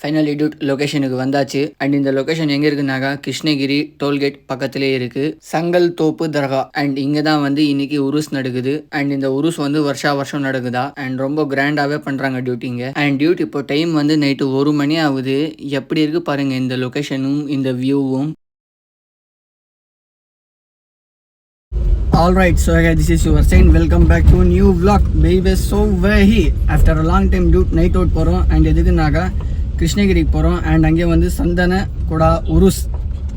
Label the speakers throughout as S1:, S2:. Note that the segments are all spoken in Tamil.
S1: ஃபைனலி டியூட் லொகேஷனுக்கு வந்தாச்சு. அண்ட் இந்த லொகேஷன் எங்க இருக்குனாக்கா கிருஷ்ணகிரி டோல்கேட் பக்கத்திலே இருக்கு. சங்கல் தோப்பு தர்கா. அண்ட் இங்க தான் வந்து இன்னைக்கு உருஸ் நடக்குது. அண்ட் இந்த உருஸ் வந்து வருஷம் நடக்குதா. அண்ட் ரொம்ப கிராண்டாவே பண்றாங்க டியூட்டிங்க. அண்ட் டியூட் இப்போ டைம் வந்து நைட்டு 1 மணி ஆகுது. எப்படி இருக்கு பாருங்க இந்த லொகேஷனும் இந்த வியூவும். Alright, so again, this is your saying welcome back to a new vlog. Baby, so we're here after a long time dude night out போகிறோம். அண்ட் எதுக்குனாக்கா கிருஷ்ணகிரிக்கு போகிறோம். அண்ட் அங்கே வந்து சந்தன கொடா உருஸ்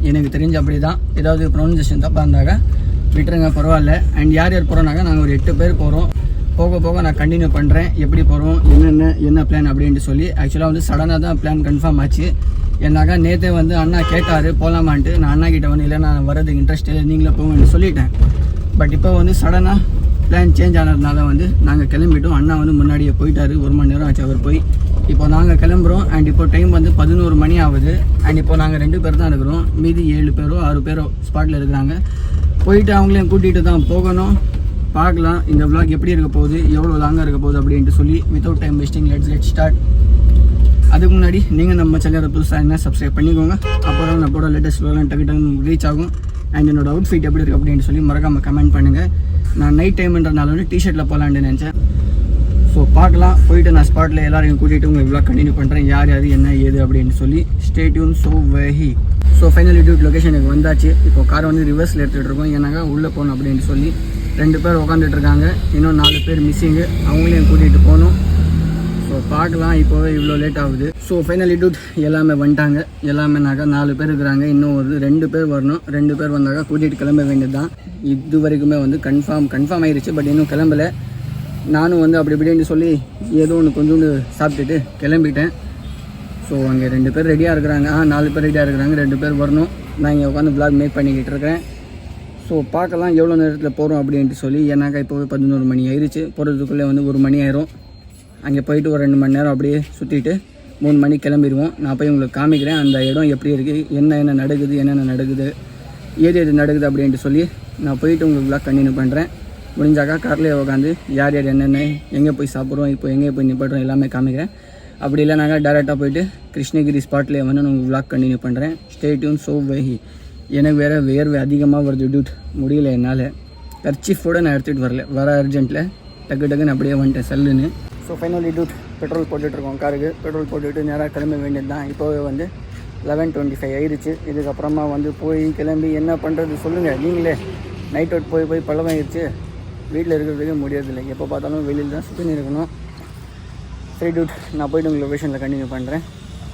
S1: எனக்கு தெரிஞ்சு அப்படி தான். ஏதாவது ப்ரொனன்சியேஷன் தப்பாக இருந்தாக்கா விட்டுருங்க, பரவாயில்ல. அண்ட் யார் போகிறோம்னாக்கா நாங்கள் ஒரு 8 பேர் போகிறோம். போக நான் கண்டினியூ பண்ணுறேன் எப்படி போகிறோம், என்ன பிளான் அப்படின்ட்டு சொல்லி. ஆக்சுவலாக வந்து சடனாக தான் பிளான் கன்ஃபார்ம் ஆச்சு. ஏன்னாக்கா நேற்றே வந்து அண்ணா கேட்டார் போகலாமான்ட்டு. நான் அண்ணா கிட்டே வந்து இல்லை நான் வரதுக்கு இன்ட்ரெஸ்ட் இல்லை, நீங்களே போங்கன்னு சொல்லிட்டேன். பட் இப்போ வந்து சடனாக பிளான் சேஞ்ச் ஆனதுனால வந்து நாங்கள் கிளம்பிட்டோம். அண்ணா வந்து முன்னாடியே போயிட்டார், 1 மணி நேரம் ஆச்சு அவர் போய். இப்போ நாங்கள் கிளம்புறோம். அண்ட் இப்போ டைம் வந்து 11 மணி ஆகுது. அண்ட் இப்போ நாங்கள் 2 பேர் தான் இருக்கிறோம். மீதி 7 பேரோ 6 பேரோ ஸ்பாட்டில் இருக்கிறாங்க. போயிட்டு அவங்களையும் கூட்டிகிட்டு தான் போகணும். பார்க்கலாம் இந்த vlog எப்படி இருக்க போகுது, எவ்வளோ லாங்காக இருக்க போகுது அப்படின்ட்டு சொல்லி. Without time wasting let's get start. அதுக்கு முன்னாடி நீங்கள் நம்ம சேனலை புதுசாக என்ன சப்ஸ்கிரைப் பண்ணிக்கோங்க. அப்புறம் நான் போட லேட்டஸ்ட் vlogலாம் டக்கு ரீச் ஆகும். அண்ட் என்னோடய அவுட்ஃபிட் எப்படி இருக்குது அப்படின்னு சொல்லி மறக்காமல் கமெண்ட் பண்ணுங்கள். நான் நைட் டைம்ன்றனால வந்து டிஷர்ட்டில் போகலான்ட்டு நினச்சேன். ஸோ பார்க்கலாம். போயிட்டு நான் ஸ்பாட்டில் எல்லாரையும் கூட்டிகிட்டு உங்களுக்கு vlog கண்டினியூ பண்ணுறேன். யார் என்ன ஏது அப்படின்னு சொல்லி. Stay tuned. ஸோ வெஹி. ஸோ ஃபைனலி டியூட் லொகேஷனுக்கு வந்தாச்சு. இப்போ காரை வந்து ரிவர்ஸில் எடுத்துகிட்டு இருக்கோம். ஏன்னாக்கா உள்ளே போகணும் அப்படின்னு சொல்லி 2 பேர் உட்காந்துட்டு இருக்காங்க. இன்னும் 4 பேர் மிஸ்ஸிங்கு, அவங்களையும் கூட்டிகிட்டு போகணும். ஸோ பார்க்கலாம். இப்போவே இவ்வளோ லேட் ஆகுது. ஸோ ஃபைனலி டியூட் எல்லாமே வந்துட்டாங்க. எல்லாமேனாக்கா 4 பேர் இருக்கிறாங்க. இன்னும் ஒரு 2 பேர் வரணும். 2 பேர் வந்தாக்கா கூட்டிகிட்டு கிளம்ப வேண்டியது தான். இது வரைக்குமே வந்து கன்ஃபார்ம் ஆயிடுச்சு. பட் இன்னும் கிளம்பலை. நானும் வந்து அப்படி இப்படின்னு சொல்லி ஏதோ ஒன்று கொஞ்சோண்டு சாப்பிட்டுட்டு கிளம்பிட்டேன். ஸோ அங்கே 2 பேர் ரெடியாக இருக்கிறாங்க. 4 பேர் ரெடியாக இருக்கிறாங்க. 2 பேர் வரணும். நான் இங்கே உட்காந்து vlog மேக் பண்ணிக்கிட்டு இருக்கேன். ஸோ பார்க்கலாம் எவ்வளோ நேரத்தில் போகிறோம் அப்படின்ட்டு சொல்லி. ஏன்னாக்கா இப்போவே 11 மணி ஆயிடுச்சு. போகிறதுக்குள்ளே வந்து 1 மணி ஆயிரும். அங்கே போயிட்டு ஒரு 2 மணி நேரம் அப்படியே சுற்றிட்டு 3 மணிக்கு கிளம்பிடுவோம். நான் போய் உங்களுக்கு காமிக்கிறேன் அந்த இடம் எப்படி இருக்குது, என்னென்ன நடக்குது, எது நடக்குது அப்படின்ட்டு சொல்லி. நான் போயிட்டு உங்களுக்கு vlog கண்டினியூ பண்ணுறேன். முடிஞ்சாக்கா கார்லேயே உட்காந்து யார் என்னென்ன எங்கே போய் சாப்பிட்றோம், இப்போ எங்கே போய் நிப்பாட்டுறோம் எல்லாமே காமிக்கிறேன். அப்படி இல்லைனாக்கா டேரெக்டாக போயிட்டு கிருஷ்ணகிரி ஸ்பாட்லேயே வந்து நான் உங்களுக்கு vlog கண்டினியூ பண்ணுறேன். Stay tuned. ஸோ வெஹி. எனக்கு வேர்வை அதிகமாக வருது டியூட். முடியல என்னால். கர்ச்சீஃபோடு நான் எடுத்துகிட்டு வர அர்ஜென்ட்டில் டக்குன்னு அப்படியே வந்துட்டேன் சல்லுன்னு. ஸோ ஃபைனலி டியூட் பெட்ரோல் போட்டுட்ருக்கோம். காருக்கு பெட்ரோல் போட்டுட்டு நேராக கிளம்ப வேண்டியது தான். இப்போவே வந்து 11:25 ஆயிடுச்சு. இதுக்கப்புறமா வந்து போய் கிளம்பி என்ன பண்ணுறது சொல்லுங்கள் நீங்களே. நைட் அவுட் போய் பழமாகிடுச்சு. வீட்டில் இருக்கிறதுக்கே முடியறதில்லை. எப்போ பார்த்தாலும் வெளியில் தான் சுற்றி இருக்கணும். சரி டியூட், நான் போய்ட்டு உங்கள் லொகேஷனில் கண்டினியூ பண்ணுறேன்.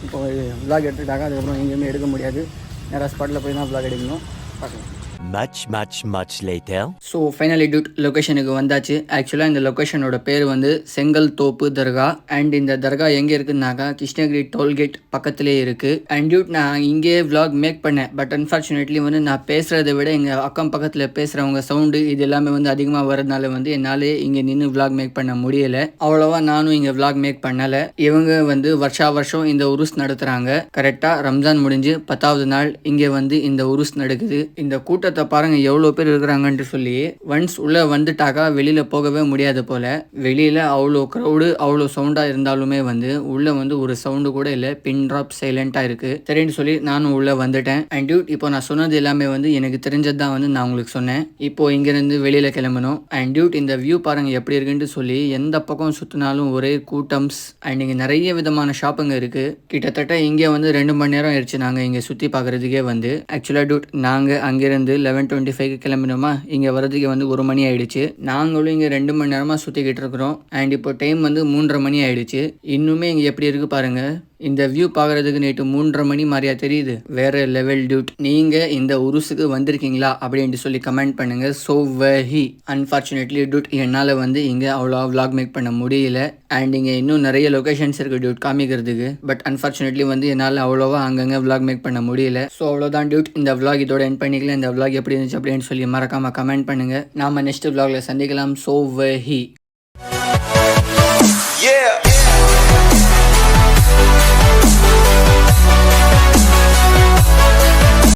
S1: இப்போ vlog எடுத்துக்கிட்டாங்க. அதுக்கப்புறம் எங்கேயுமே எடுக்க முடியாது. நேராக ஸ்பாட்டில் போய் தான் vlog எடுக்கணும். பார்க்கலாம்.
S2: much later.
S1: So finally dude லொக்கேஷனுக்கு வந்தாச்சு. ஆக்சுவலாக இந்த லொக்கேஷனோட பேர் வந்து செங்கல் தோப்பு தர்கா. அண்ட் இந்த தர்கா எங்கே இருக்குதுனாக்கா கிருஷ்ணகிரி டோல்கேட் பக்கத்திலே இருக்குது. அண்ட் டியூட் நான் இங்கே vlog மேக் பண்ணேன். பட் அன்ஃபார்ச்சுனேட்லி வந்து நான் பேசுகிறத விட எங்கள் அக்கம் பக்கத்தில் பேசுகிறவங்க சவுண்டு இது எல்லாமே வந்து அதிகமாக வரதுனால வந்து என்னால் இங்கே நின்று vlog மேக் பண்ண முடியலை. அவ்வளோவா நானும் இங்கே vlog மேக் பண்ணலை. இவங்க வந்து வருஷம் இந்த உருஸ் நடத்துகிறாங்க. கரெக்டாக ரம்ஜான் முடிஞ்சு 10வது நாள் இங்கே வந்து இந்த உருஸ் நடக்குது. இந்த கூட்டத்தை பாருங்க எவ்வளோ பேர் இருக்கிறாங்கன்ட்டு சொல்லி. ஒன்ஸ் உள்ள வந்துட்டாக்கா வெளியில போகவே முடியாது போல. வெளியில அவ்வளோ க்ரௌடு, அவ்வளோ சவுண்டா இருந்தாலுமே வந்து உள்ள வந்து ஒரு சவுண்டு கூட இல்லை. பின் ட்ராப் சைலண்டா இருக்கு. சரின்னு சொல்லி நானும் உள்ள வந்துட்டேன். அண்ட் டியூட் இப்போ நான் சொன்னது எல்லாமே வந்து எனக்கு தெரிஞ்சது தான் வந்து நான் உங்களுக்கு சொன்னேன். இப்போ இங்கிருந்து வெளியில கிளம்பணும். அண்ட் டியூட் இந்த வியூ பாருங்க எப்படி இருக்குன்னு சொல்லி. எந்த பக்கம் சுத்தினாலும் ஒரே கூட்டம்ஸ். அண்ட் இங்க நிறைய விதமான ஷாப்புங்க இருக்கு. கிட்டத்தட்ட இங்கே வந்து 2 மணி நேரம் ஆயிடுச்சு நாங்க இங்க சுத்தி பாக்குறதுக்கே வந்து. ஆக்சுவலா டியூட் நாங்க அங்கிருந்து 11:25 கிளம்பினோமா. இங்கே வரதுக்கு வந்து 1 மணி ஆயிடுச்சு. நாங்களும் இங்கே 2 மணி நேரமாக சுற்றிக்கிட்டு இருக்கிறோம். அண்ட் இப்போ டைம் வந்து 3:30 மணி ஆயிடுச்சு. இன்னுமே இங்கே எப்படி இருக்கு பாருங்க. இந்த வியூ பார்க்குறதுக்கு நேற்று 3:30 மணி மாதிரியா தெரியுது. வேற லெவல் டியூட். நீங்கள் இந்த உருசுக்கு வந்திருக்கீங்களா அப்படின்ட்டு சொல்லி கமெண்ட் பண்ணுங்க. ஸோ வெஹி. அன்ஃபார்ச்சுனேட்லி டியூட் என்னால் வந்து இங்கே அவ்வளோ vlog மேக் பண்ண முடியல. அண்ட் இங்கே இன்னும் நிறைய லொக்கேஷன்ஸ் இருக்குது டியூட் காமிக்கிறதுக்கு. பட் அன்ஃபார்ச்சுனேட்லி வந்து என்னால் அவ்வளோவா அங்கங்கே vlog மேக் பண்ண முடியல. ஸோ அவ்வளோதான் டியூட். இந்த vlog இதோட எண்ட் பண்ணிக்கலாம். இந்த vlog எப்படி இருந்துச்சு அப்படின்னு சொல்லி மறக்காமல் கமெண்ட் பண்ணுங்கள். நாம நெக்ஸ்ட் vlogல சந்திக்கலாம். ஸோ வெஹி.
S2: Yeah.